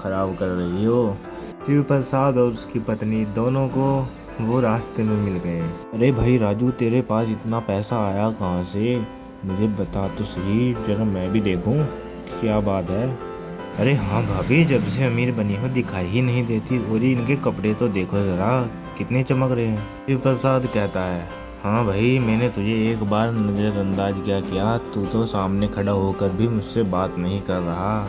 खराब कर रही हो। शिव प्रसाद और उसकी पत्नी दोनों को वो रास्ते में मिल गए। अरे भाई राजू, तेरे पास इतना पैसा आया कहाँ से? मुझे बता तो सही, जरा मैं भी देखूं क्या बात है। अरे हाँ भाभी, जब से अमीर बनी हो दिखाई ही नहीं देती, और इनके कपड़े तो देखो जरा कितने चमक रहे हैं। शिव प्रसाद कहता है, हाँ भाई, मैंने तुझे एक बार नज़रअंदाज क्या किया, तू तो सामने खड़ा होकर भी मुझसे बात नहीं कर रहा।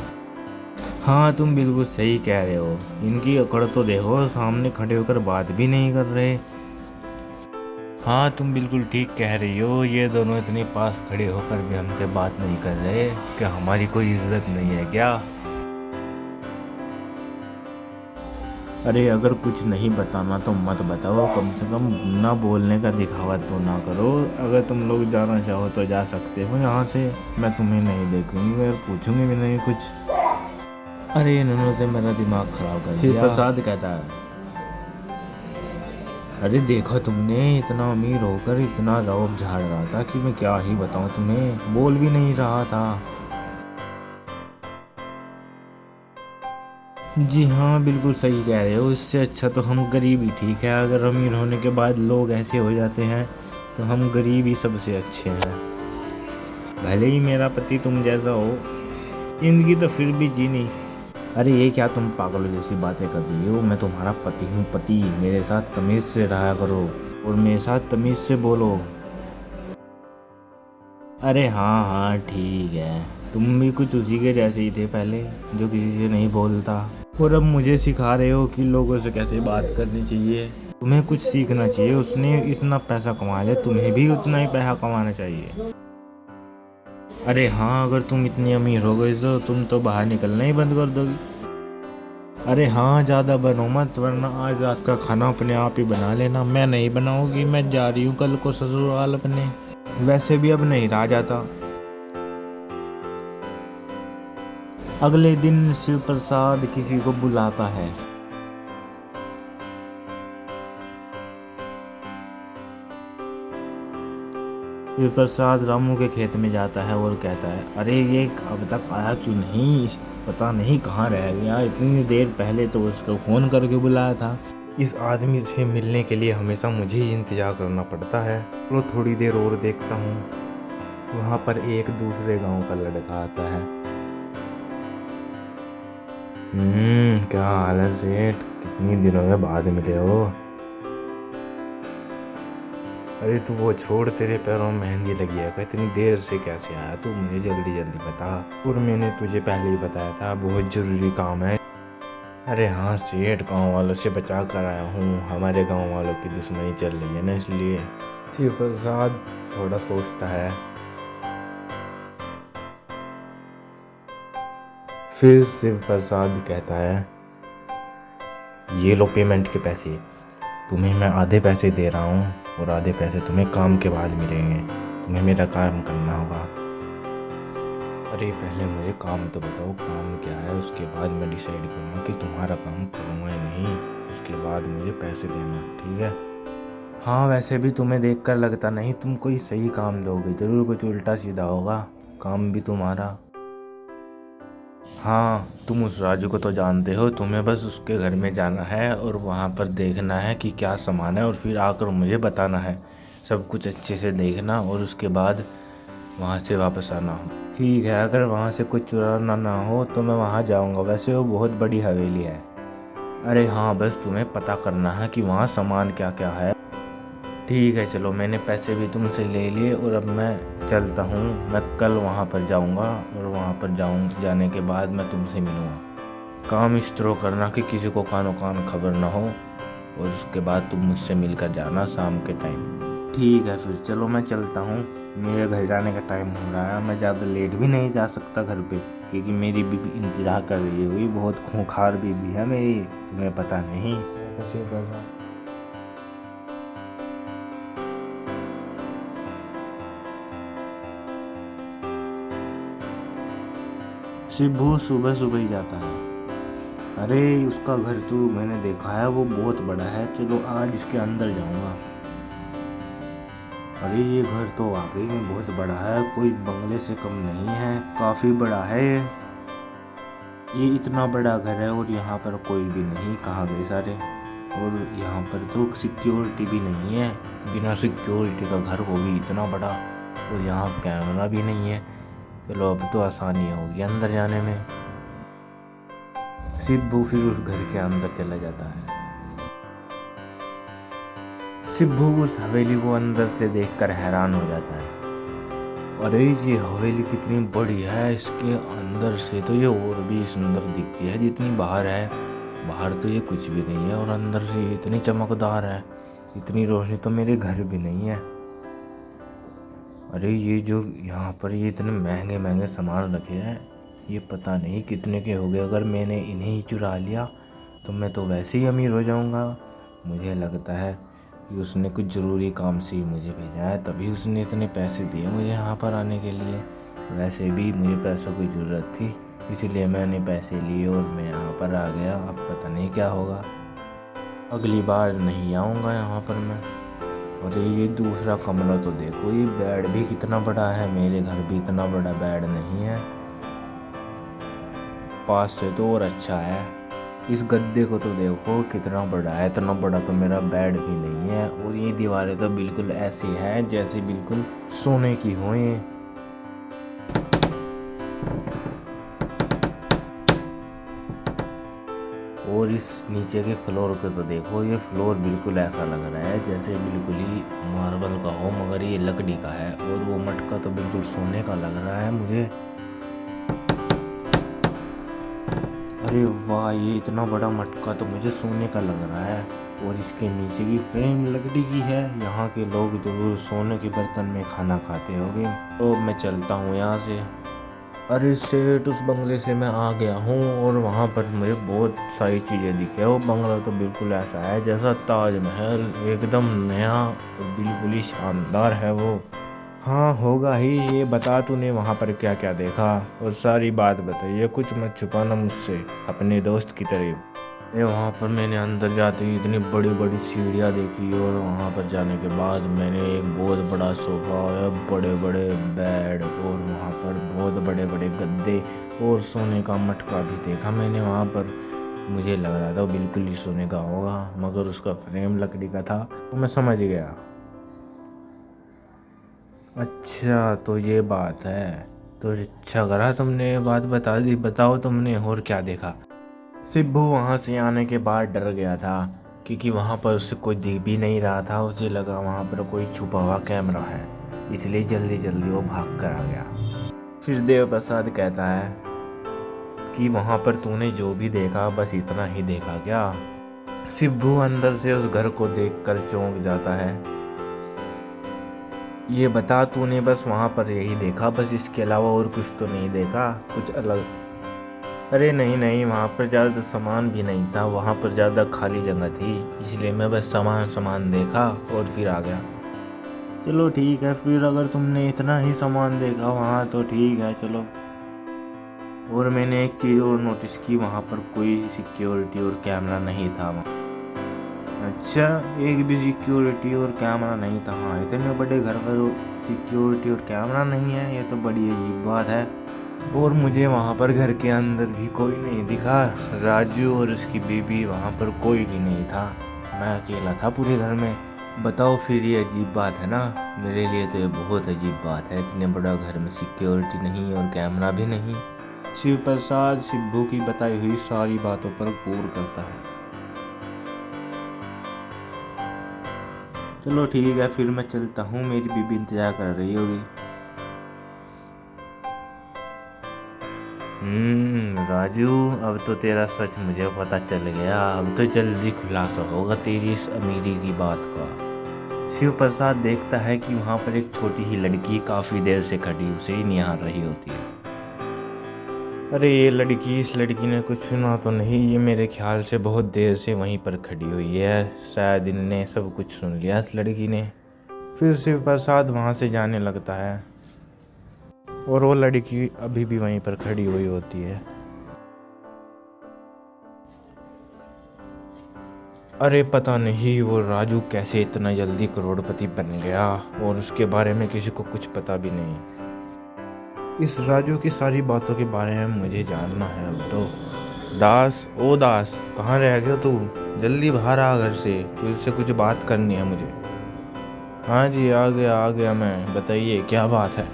हाँ तुम बिल्कुल सही कह रहे हो, इनकी अकड़ तो देखो, सामने खड़े होकर बात भी नहीं कर रहे। हाँ तुम बिल्कुल ठीक कह रही हो, ये दोनों इतने पास खड़े होकर भी हमसे बात नहीं कर रहे। क्या हमारी कोई इज्जत नहीं है क्या? अरे अगर कुछ नहीं बताना तो मत बताओ, कम से कम ना बोलने का दिखावा तो ना करो। अगर तुम लोग जाना चाहो तो जा सकते हो यहाँ से, मैं तुम्हें नहीं देखूंगी और पूछूंगी भी नहीं कुछ। अरे इन्होंने से मेरा दिमाग खराब कर दिया। शिव प्रसाद कहता है, अरे देखा तुमने, इतना अमीर होकर इतना रौब झाड़ रहा था कि मैं क्या ही बताऊं तुम्हें, बोल भी नहीं रहा था। जी हाँ बिल्कुल सही कह रहे हो, इससे अच्छा तो हम गरीब ही ठीक है। अगर अमीर होने के बाद लोग ऐसे हो जाते हैं तो हम गरीब ही सबसे अच्छे हैं। भले ही मेरा पति तुम जैसा हो, जिंदगी तो फिर भी जीनी। अरे ये क्या तुम पागलों जैसी बातें कर रही हो? मैं तुम्हारा पति हूँ, पति। मेरे साथ तमीज़ से रहा करो और मेरे साथ तमीज़ से बोलो। अरे हाँ हाँ ठीक है, तुम भी कुछ उसी के जैसे ही थे पहले, जो किसी से नहीं बोलता, और अब मुझे सिखा रहे हो कि लोगों से कैसे बात करनी चाहिए। तुम्हें कुछ सीखना चाहिए, उसने इतना पैसा कमा लिया, तुम्हें भी उतना ही पैसा कमाना चाहिए। अरे हाँ, अगर तुम इतनी अमीर हो गई तो तुम तो बाहर निकलना ही बंद कर दोगी। अरे हाँ, ज़्यादा बनो मत, वरना आज रात का खाना अपने आप ही बना लेना। मैं नहीं बनाऊंगी, मैं जा रही हूँ कल को ससुराल अपने, वैसे भी अब नहीं रहा जाता। अगले दिन शिव प्रसाद किसी को बुलाता है। शिव प्रसाद रामू के खेत में जाता है और कहता है, अरे ये अब तक आया क्यों नहीं, पता नहीं कहाँ रह गया। इतनी देर पहले तो उसको फ़ोन करके बुलाया था। इस आदमी से मिलने के लिए हमेशा मुझे ही इंतज़ार करना पड़ता है। चलो थोड़ी देर और देखता हूँ। वहाँ पर एक दूसरे गांव का लड़का आता है। क्या हाल है सेठ, कितनी दिनों में बाद मिले हो। अरे तू वो छोड़, तेरे पैरों में मेहंदी लगी है, इतनी देर से कैसे आया तू, मुझे जल्दी जल्दी बता। और मैंने तुझे पहले ही बताया था, बहुत ज़रूरी काम है। अरे हाँ सेठ, गांव वालों से बचा कर आया हूँ, हमारे गांव वालों की दुश्मनी चल रही है ना, इसलिए। शिव प्रसाद थोड़ा सोचता है, फिर शिव प्रसाद कहता है, ये लो पेमेंट के पैसे, तुम्हें मैं आधे पैसे दे रहा हूँ और आधे पैसे तुम्हें काम के बाद मिलेंगे। तुम्हें मेरा काम करना होगा। अरे पहले मुझे काम तो बताओ, काम क्या है, उसके बाद मैं डिसाइड करूँगा कि तुम्हारा काम करूँगा या नहीं। उसके बाद मुझे पैसे देना, ठीक है? हाँ वैसे भी तुम्हें देखकर लगता नहीं तुम कोई सही काम दोगे, जरूर कुछ उल्टा सीधा होगा काम भी तुम्हारा। हाँ तुम उस राजू को तो जानते हो, तुम्हें बस उसके घर में जाना है और वहाँ पर देखना है कि क्या सामान है, और फिर आकर मुझे बताना है। सब कुछ अच्छे से देखना और उसके बाद वहाँ से वापस आना। ठीक है, अगर वहाँ से कुछ चुराना ना हो तो मैं वहाँ जाऊँगा, वैसे वो बहुत बड़ी हवेली है। अरे हाँ, बस तुम्हें पता करना है कि वहाँ सामान क्या क्या है। ठीक है चलो, मैंने पैसे भी तुमसे ले लिए और अब मैं चलता हूँ। मैं कल वहाँ पर जाऊँगा और वहाँ पर जाने के बाद मैं तुमसे मिलूँगा। काम इस तरह करना कि किसी को कानो कान खबर ना हो, और उसके बाद तुम मुझसे मिलकर जाना शाम के टाइम। ठीक है फिर चलो, मैं चलता हूँ, मेरे घर जाने का टाइम हो रहा है। मैं ज़्यादा लेट भी नहीं जा सकता घर पे, क्योंकि मेरी बीबी इंतज़ार कर रही हुई, बहुत खूंखार बीबी है मेरी, तुम्हें पता नहीं। शिबू सुबह सुबह ही जाता है। अरे उसका घर तो मैंने देखा है, वो बहुत बड़ा है, चलो आज इसके अंदर जाऊंगा। अरे ये घर तो वाकई में बहुत बड़ा है, कोई बंगले से कम नहीं है, काफ़ी बड़ा है ये। ये इतना बड़ा घर है और यहाँ पर कोई भी नहीं, कहाँ गए सारे। और यहाँ पर तो सिक्योरिटी भी नहीं है, बिना सिक्योरिटी का घर, वो भी इतना बड़ा। और यहाँ कैमरा भी नहीं है। चलो अब तो आसानी होगी अंदर जाने में। शिब्बू फिर उस घर के अंदर चला जाता है। शिब्बू उस हवेली को अंदर से देखकर हैरान हो जाता है। अरे ये हवेली कितनी बड़ी है, इसके अंदर से तो ये और भी सुंदर दिखती है जितनी बाहर है। बाहर तो ये कुछ भी नहीं है और अंदर से ये इतनी चमकदार है, इतनी रोशनी तो मेरे घर भी नहीं है। अरे ये जो यहाँ पर ये इतने महंगे महंगे सामान रखे हैं, ये पता नहीं कितने के हो गए। अगर मैंने इन्हें ही चुरा लिया तो मैं तो वैसे ही अमीर हो जाऊँगा। मुझे लगता है कि उसने कुछ ज़रूरी काम से ही मुझे भेजा है, तभी उसने इतने पैसे दिए मुझे यहाँ पर आने के लिए। वैसे भी मुझे पैसों की ज़रूरत थी, इसीलिए मैंने पैसे लिए और मैं यहाँ पर आ गया। अब पता नहीं क्या होगा, अगली बार नहीं आऊँगा यहाँ पर मैं। और ये दूसरा कमरा तो देखो, ये बेड भी कितना बड़ा है, मेरे घर भी इतना बड़ा बेड नहीं है। पास से तो और अच्छा है। इस गद्दे को तो देखो कितना बड़ा है, इतना बड़ा तो मेरा बेड भी नहीं है। और ये दीवारें तो बिल्कुल ऐसी हैं जैसे बिल्कुल सोने की हो ये। और इस नीचे के फ्लोर को तो देखो, ये फ्लोर बिल्कुल ऐसा लग रहा है जैसे बिल्कुल ही मार्बल का हो, मगर ये लकड़ी का है। और वो मटका तो बिल्कुल सोने का लग रहा है मुझे। अरे वाह, ये इतना बड़ा मटका तो मुझे सोने का लग रहा है। और इसके नीचे की फ्रेम लकड़ी की है। यहाँ के लोग जरूर सोने के बर्तन में खाना खाते होंगे। तो मैं चलता हूँ यहाँ से। अरे सेठ, उस बंगले से मैं आ गया हूँ और वहाँ पर मुझे बहुत सारी चीज़ें दिखे। वो बंगला तो बिल्कुल ऐसा है जैसा ताजमहल, एकदम नया और बिल्कुल ही शानदार है वो। हाँ होगा ही। ये बता तूने वहाँ पर क्या क्या देखा, और सारी बात बताइए, कुछ मत छुपाना मुझसे, अपने दोस्त की तरह। ये वहाँ पर मैंने अंदर जाते ही इतनी बड़ी बड़ी सीढ़ियाँ देखी, और वहाँ पर जाने के बाद मैंने एक बहुत बड़ा सोफ़ा और बड़े बड़े बेड और वहाँ पर बहुत बड़े बड़े गद्दे और सोने का मटका भी देखा मैंने वहाँ पर। मुझे लग रहा था बिल्कुल ही सोने का होगा, मगर उसका फ्रेम लकड़ी का था। तो मैं समझ गया, अच्छा तो ये बात है। तो अच्छा करा तुमने ये बात बता दी। बताओ तुमने और क्या देखा। शिब्बू वहाँ से आने के बाद डर गया था, क्योंकि वहाँ पर उससे कोई दिख भी नहीं रहा था। उसे लगा वहाँ पर कोई छुपा हुआ कैमरा है, इसलिए जल्दी जल्दी वो भाग कर आ गया। फिर देव प्रसाद कहता है कि वहाँ पर तूने जो भी देखा बस इतना ही देखा क्या। शिब्बू अंदर से उस घर को देखकर चौंक जाता है। ये बता, तूने बस वहाँ पर यही देखा, बस इसके अलावा और कुछ तो नहीं देखा, कुछ अलग? अरे नहीं नहीं, वहाँ पर ज़्यादा सामान भी नहीं था, वहाँ पर ज़्यादा खाली जगह थी, इसलिए मैं बस सामान देखा और फिर आ गया। चलो ठीक है, फिर अगर तुमने इतना ही सामान देखा वहाँ तो ठीक है, चलो। और मैंने एक चीज़ और नोटिस की, वहाँ पर कोई सिक्योरिटी और कैमरा नहीं था वहाँ। अच्छा, एक भी सिक्योरिटी और कैमरा नहीं था? हाँ, इतने बड़े घर पर सिक्योरिटी और कैमरा नहीं है, ये तो बड़ी अजीब बात है। और मुझे वहाँ पर घर के अंदर भी कोई नहीं दिखा। राजू और उसकी बीबी, वहाँ पर कोई भी नहीं था, मैं अकेला था पूरे घर में। बताओ, फिर ये अजीब बात है ना? मेरे लिए तो ये बहुत अजीब बात है, इतने बड़ा घर में सिक्योरिटी नहीं और कैमरा भी नहीं। शिव प्रसाद शिब्बू की बताई हुई सारी बातों पर गौर करता है। चलो ठीक है, फिर मैं चलता हूँ, मेरी बीबी इंतजार कर रही होगी। राजू, अब तो तेरा सच मुझे पता चल गया। अब तो जल्दी खुलासा होगा तेरी इस अमीरी की बात का। शिव प्रसाद देखता है कि वहाँ पर एक छोटी ही लड़की काफ़ी देर से खड़ी उसे ही निहार रही होती है। अरे ये लड़की, इस लड़की ने कुछ सुना तो नहीं? ये मेरे ख्याल से बहुत देर से वहीं पर खड़ी हुई है, शायद इनने सब कुछ सुन लिया इस लड़की ने। फिर शिव प्रसाद वहाँ से जाने लगता है और वो लड़की अभी भी वहीं पर खड़ी हुई होती है। अरे पता नहीं वो राजू कैसे इतना जल्दी करोड़पति बन गया, और उसके बारे में किसी को कुछ पता भी नहीं। इस राजू की सारी बातों के बारे में मुझे जानना है अब तो। दास, ओ दास, कहाँ रह गया तू? जल्दी बाहर आ घर से, तुझसे कुछ बात करनी है मुझे। हाँ जी, आ गया मैं। बताइए क्या बात है?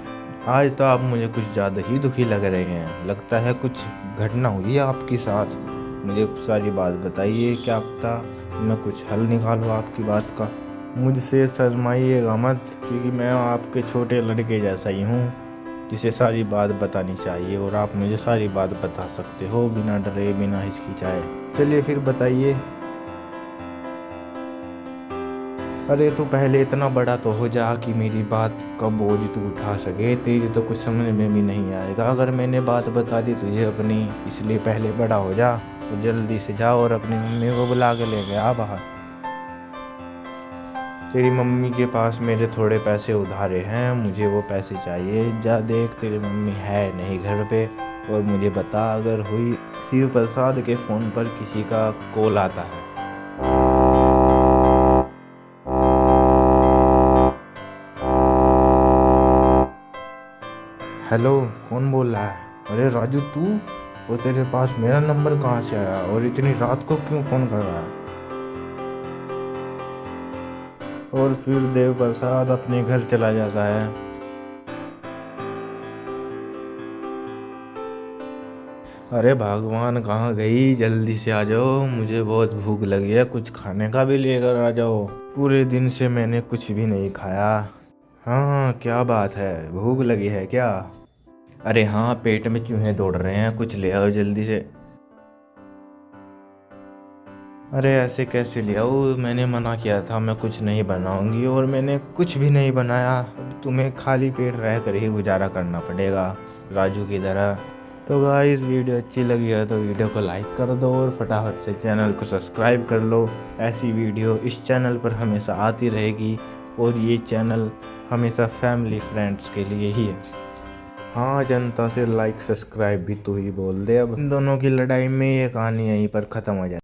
आज तो आप मुझे कुछ ज़्यादा ही दुखी लग रहे हैं। लगता है कुछ घटना हुई है आपके साथ। मुझे सारी बात बताइए, क्या पता मैं कुछ हल निकालूँ आपकी बात का। मुझसे शर्माइएगा मत, क्योंकि मैं आपके छोटे लड़के जैसा ही हूँ जिसे सारी बात बतानी चाहिए, और आप मुझे सारी बात बता सकते हो बिना डरे, बिना हिचकिचाए। चलिए फिर बताइए। अरे तू पहले इतना बड़ा तो हो जा कि मेरी बात का बोझ तू उठा सके। तेरी तो कुछ समझ में भी नहीं आएगा अगर मैंने बात बता दी तुझे अपनी, इसलिए पहले बड़ा हो जा और जल्दी से जा और अपनी मम्मी को बुला के ले गया बाहर। तेरी मम्मी के पास मेरे थोड़े पैसे उधारे हैं, मुझे वो पैसे चाहिए। जा देख, तेरी मम्मी है नहीं घर पे, और मुझे बता अगर हुई। शिव प्रसाद के फ़ोन पर किसी का कॉल आता है। हेलो, कौन बोल रहा है? अरे राजू तू? वो तेरे पास मेरा नंबर कहाँ से आया और इतनी रात को क्यों फ़ोन कर रहा है? और फिर देव प्रसाद अपने घर चला जाता है। अरे भगवान, कहाँ गई? जल्दी से आ जाओ, मुझे बहुत भूख लगी है, कुछ खाने का भी लेकर आ जाओ। पूरे दिन से मैंने कुछ भी नहीं खाया। हाँ, क्या बात है, भूख लगी है क्या? अरे हाँ, पेट में चूहे दौड़ रहे हैं, कुछ ले आओ जल्दी से। अरे ऐसे कैसे ले आओ? मैंने मना किया था मैं कुछ नहीं बनाऊंगी, और मैंने कुछ भी नहीं बनाया। अब तुम्हें खाली पेट रह कर ही गुजारा करना पड़ेगा राजू की तरह। तो गाइस, वीडियो अच्छी लगी है तो वीडियो को लाइक कर दो और फटाफट से चैनल को सब्सक्राइब कर लो। ऐसी वीडियो इस चैनल पर हमेशा आती रहेगी, और ये चैनल हमेशा फैमिली फ्रेंड्स के लिए ही है। हाँ, जनता से लाइक सब्सक्राइब भी तू ही बोल दे। अब इन दोनों की लड़ाई में ये कहानी यहीं पर ख़त्म हो जाए।